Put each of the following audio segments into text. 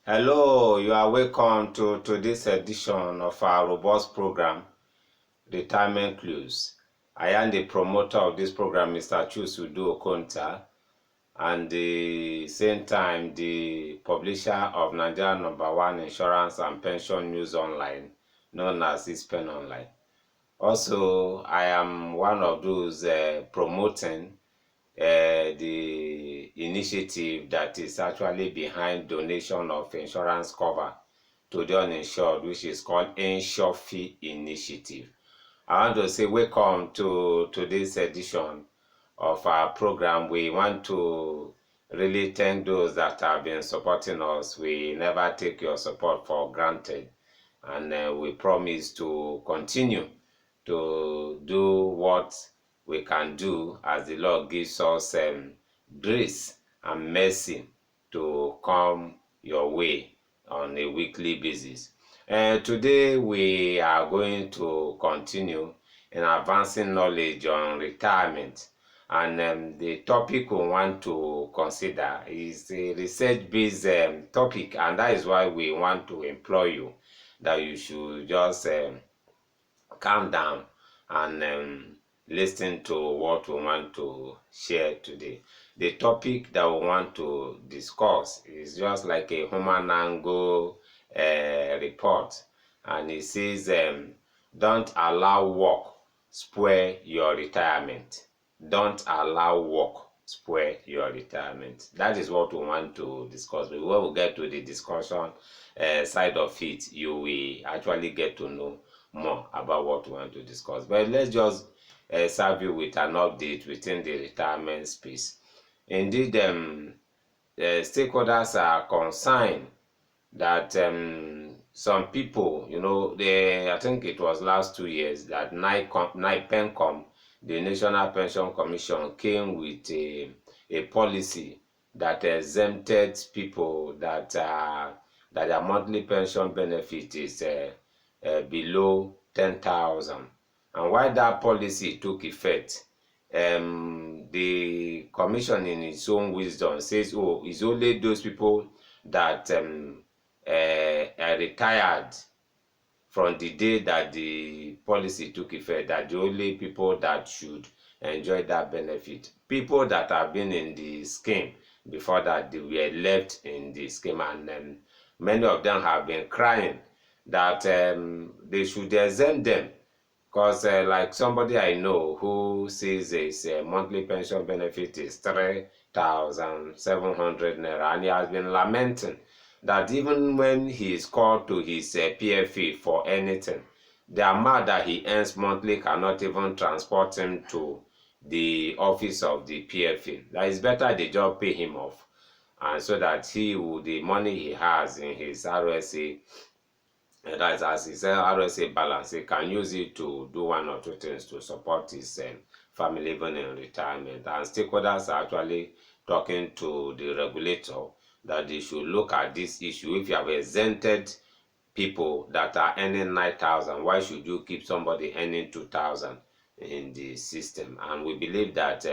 Hello, you are welcome to this edition of our robust program, Retirement Clues. I am the promoter of this program, Mr. Chusudu Okonta, and the same time the publisher of Nigeria number one insurance and pension news online, known as ISPEN Online. Also, I am one of those promoting the initiative that is actually behind donation of insurance cover to the uninsured, which is called Insure Fee Initiative. I want to say welcome to this edition of our program. We want to really thank those that have been supporting us. We never take your support for granted, and we promise to continue to do what we can do as the Lord gives us grace and mercy to come your way on a weekly basis. And today we are going to continue in advancing knowledge on retirement. And the topic we want to consider is a research-based topic, and that is why we want to employ you that you should just calm down and listen to what we want to share today. The topic that we want to discuss is just like a human angle report, and it says, don't allow work spoil your retirement. Don't allow work spoil your retirement. That is what we want to discuss. Before we get to the discussion side of it, you will actually get to know more about what we want to discuss. But let's just serve you with an update within the retirement space. Indeed, stakeholders are concerned that some people, I think it was last 2 years that NIPENCOM, the National Pension Commission, came with a policy that exempted people that their monthly pension benefit is below 10,000. And while that policy took effect, the commission in its own wisdom says, oh, it's only those people that are retired from the day that the policy took effect, that the only people that should enjoy that benefit. People that have been in the scheme before that, they were left in the scheme, and many of them have been crying that they should exempt them, because like somebody I know who says his monthly pension benefit is 3,700 naira, and he has been lamenting that even when he is called to his PFA for anything, the amount that he earns monthly cannot even transport him to the office of the PFA. That is better they just pay him off, and so that the money he has in his RSA, that is as his RSA balance, he can use it to do one or two things to support his family even in retirement. And stakeholders are actually talking to the regulator that they should look at this issue. If you have exempted people that are earning 9,000, why should you keep somebody earning 2,000 in the system? And we believe that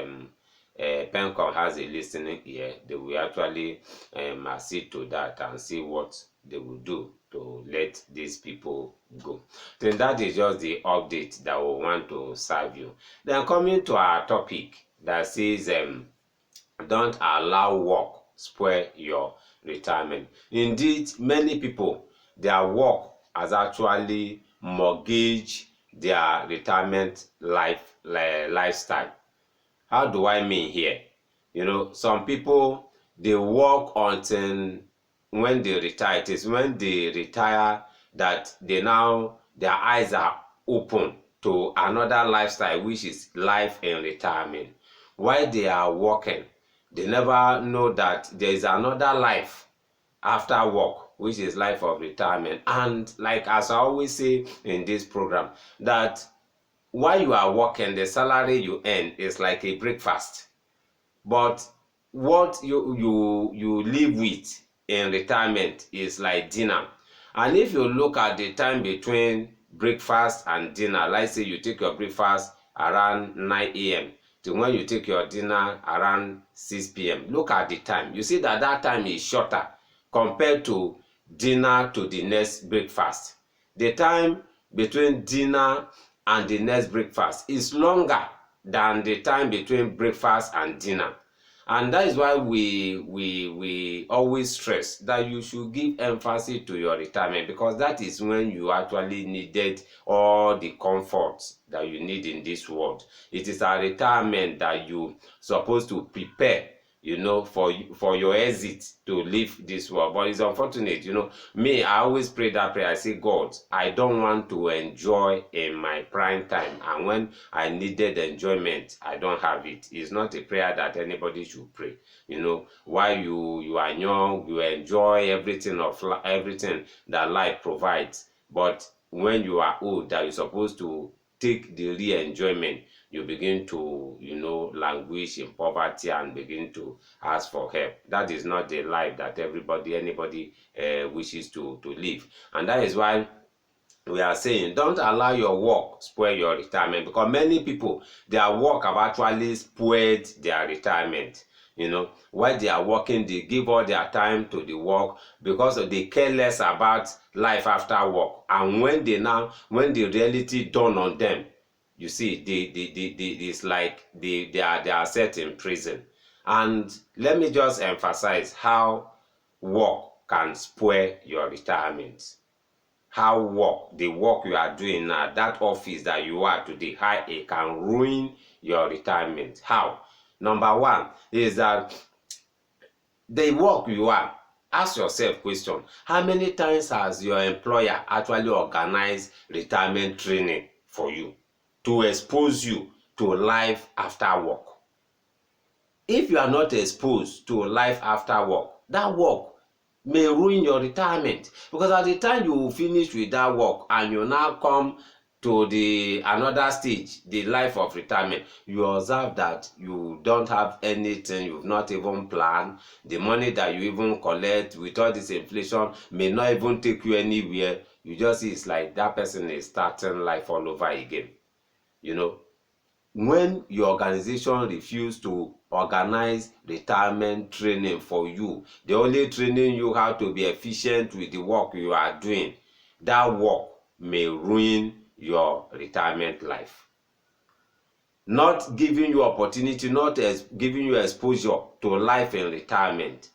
PENCOM has a listening ear. They will actually accede to that and see what they will do to let these people go. Then that is just the update that we want to serve you. Then coming to our topic that says, don't allow work spoil your retirement. Indeed, many people, their work has actually mortgaged their retirement lifestyle. How do I mean here? Some people, they work until when they retire. It is when they retire that their eyes are open to another lifestyle, which is life in retirement. While they are working, they never know that there is another life after work, which is life of retirement. And like as I always say in this program, that while you are working, the salary you earn is like a breakfast, but what you live with in retirement is like dinner. And if you look at the time between breakfast and dinner, let's say you take your breakfast around 9 a.m. to when you take your dinner around 6 p.m., look at the time. You see that time is shorter compared to dinner to the next breakfast. The time between dinner and the next breakfast is longer than the time between breakfast and dinner. And that is why we always stress that you should give emphasis to your retirement, because that is when you actually needed all the comforts that you need in this world. It is a retirement that you supposed to prepare, for your exit to leave this world. But it's unfortunate, me, I always pray that prayer. I say, God, I don't want to enjoy in my prime time, and when I needed enjoyment, I don't have it. It's not a prayer that anybody should pray. While you are young, you enjoy everything that life provides. But when you are old, that you're supposed to take the real enjoyment, you begin to, languish in poverty and begin to ask for help. That is not the life that anybody wishes to live. And that is why we are saying, don't allow your work spoil your retirement, because many people, their work have actually spoiled their retirement. While they are working, they give all their time to the work because they care less about life after work. And when the reality dawn on them, you see, it's like they are set in prison. And let me just emphasize how work can spoil your retirement. How the work you are doing now, that office that you are today, how it can ruin your retirement. How? Number one is that the work you are, ask yourself question: how many times has your employer actually organized retirement training for you to expose you to life after work? If you are not exposed to life after work, that work may ruin your retirement, because at the time you finish with that work and you now come to the another stage, the life of retirement, you observe that you don't have anything, you've not even planned. The money that you even collect with all this inflation may not even take you anywhere. You just see it's like that person is starting life all over again. When your organization refuse to organize retirement training for you, they only training you how to be efficient with the work you are doing, that work may ruin your retirement life. Not giving you opportunity, not giving you exposure to life in retirement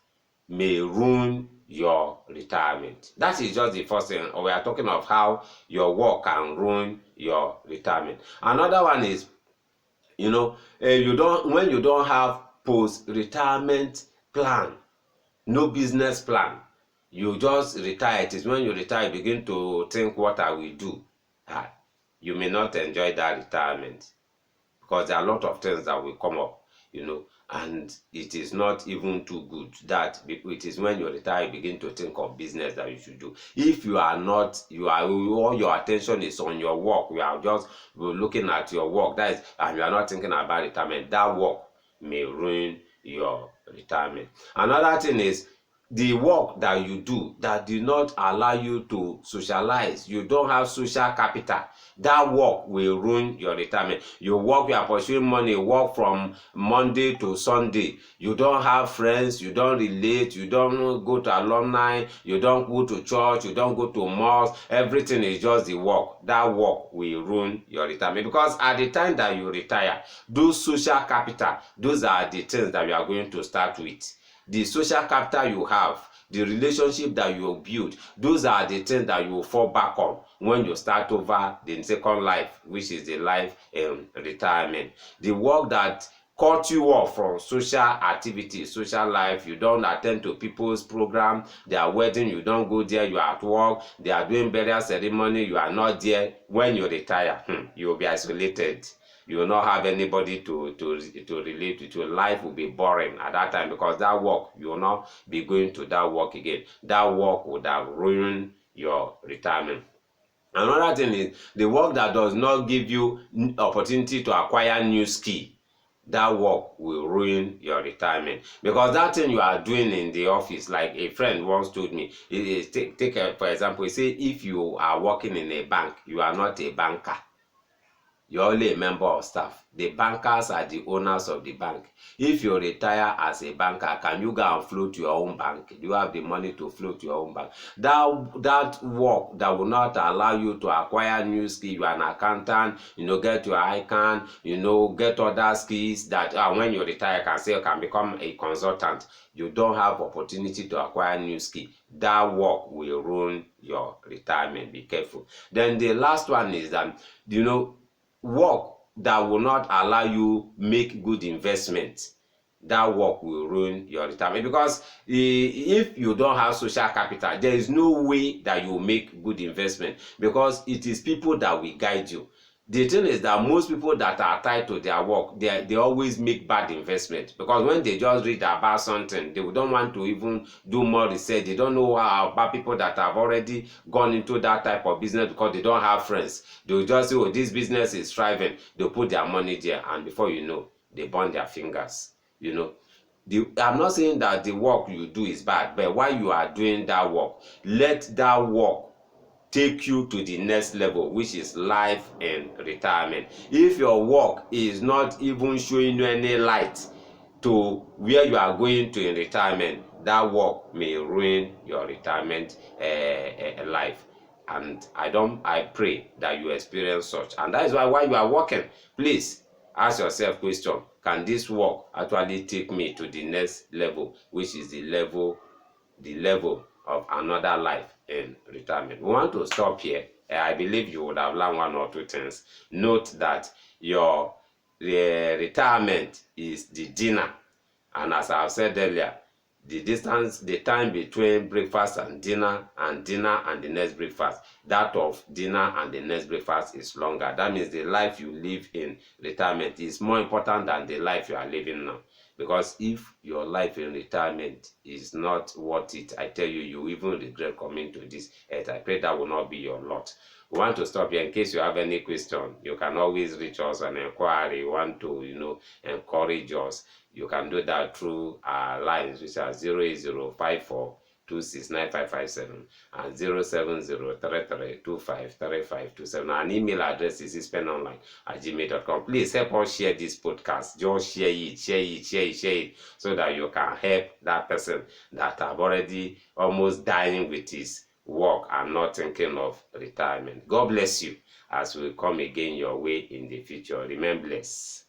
may ruin your retirement. That is just the first thing. We are talking of how your work can ruin your retirement. Another one is, when you don't have post-retirement plan, no business plan, you just retire. It is when you retire, you begin to think, what I will do. You may not enjoy that retirement, because there are a lot of things that will come up, and it is not even too good. That it is when you retire, you begin to think of business that you should do. If you are not, all your attention is on your work, you are just looking at your work, and you are not thinking about retirement, that work may ruin your retirement. Another thing is the work that you do that do not allow you to socialize. You don't have social capital. That work will ruin your retirement. You are pursuing money, work from Monday to Sunday. You don't have friends, you don't relate, you don't go to alumni, you don't go to church, you don't go to mosque. Everything is just the work. That work will ruin your retirement, because at the time that you retire, those social capital, those are the things that you are going to start with. The social capital you have, the relationship that you build, those are the things that you will fall back on when you start over the second life, which is the life in retirement. The work that cut you off from social activities, social life, you don't attend to people's program, their wedding, you don't go there, you are at work, they are doing burial ceremony, you are not there. When you retire, you will be isolated. You will not have anybody to relate with. Your life will be boring at that time, because that work, you will not be going to that work again. That work would have ruined your retirement. Another thing is the work that does not give you opportunity to acquire new skill. That work will ruin your retirement, because that thing you are doing in the office, like a friend once told me, take for example, he say if you are working in a bank, you are not a banker. You're only a member of staff. The bankers are the owners of the bank. If you retire as a banker, can you go and float your own bank? Do you have the money to float your own bank? That work that will not allow you to acquire new skill. You are an accountant, get your ICANN, get other skills that when you retire, you can become a consultant. You don't have opportunity to acquire new skill. That work will ruin your retirement. Be careful. Then the last one is that, work that will not allow you make good investment. That work will ruin your retirement, because if you don't have social capital, there is no way that you will make good investment, because it is people that will guide you. The thing is that most people that are tied to their work, they always make bad investment, because when they just read about something, they don't want to even do more research. They don't know about people that have already gone into that type of business, because they don't have friends. They will just say, oh, this business is thriving. They put their money there, and before you know, they burn their fingers. I'm not saying that the work you do is bad, but while you are doing that work, let that work take you to the next level, which is life and retirement. If your work is not even showing you any light to where you are going to in retirement, that work may ruin your retirement life. And I pray that you experience such. And that is why while you are working, please ask yourself question: can this work actually take me to the next level, which is the level of another life in retirement? We want to stop here. I believe you would have learned one or two things. Note that your retirement is the dinner, and as I've said earlier, the time between breakfast and dinner and the next breakfast, that of dinner and the next breakfast is longer. That means the life you live in retirement is more important than the life you are living now. Because if your life in retirement is not worth it, I tell you, you even regret coming to this earth. I pray that will not be your lot. We want to stop here. In case you have any question, you can always reach us on inquiry. You want to, encourage us, you can do that through our lines, which are 08054269557 and 07033253527. Our email address is ispenonline@gmail.com. Please help us share this podcast. Just share it, so that you can help that person that have already almost dying with his work and not thinking of retirement. God bless you as we come again your way in the future. Remain blessed.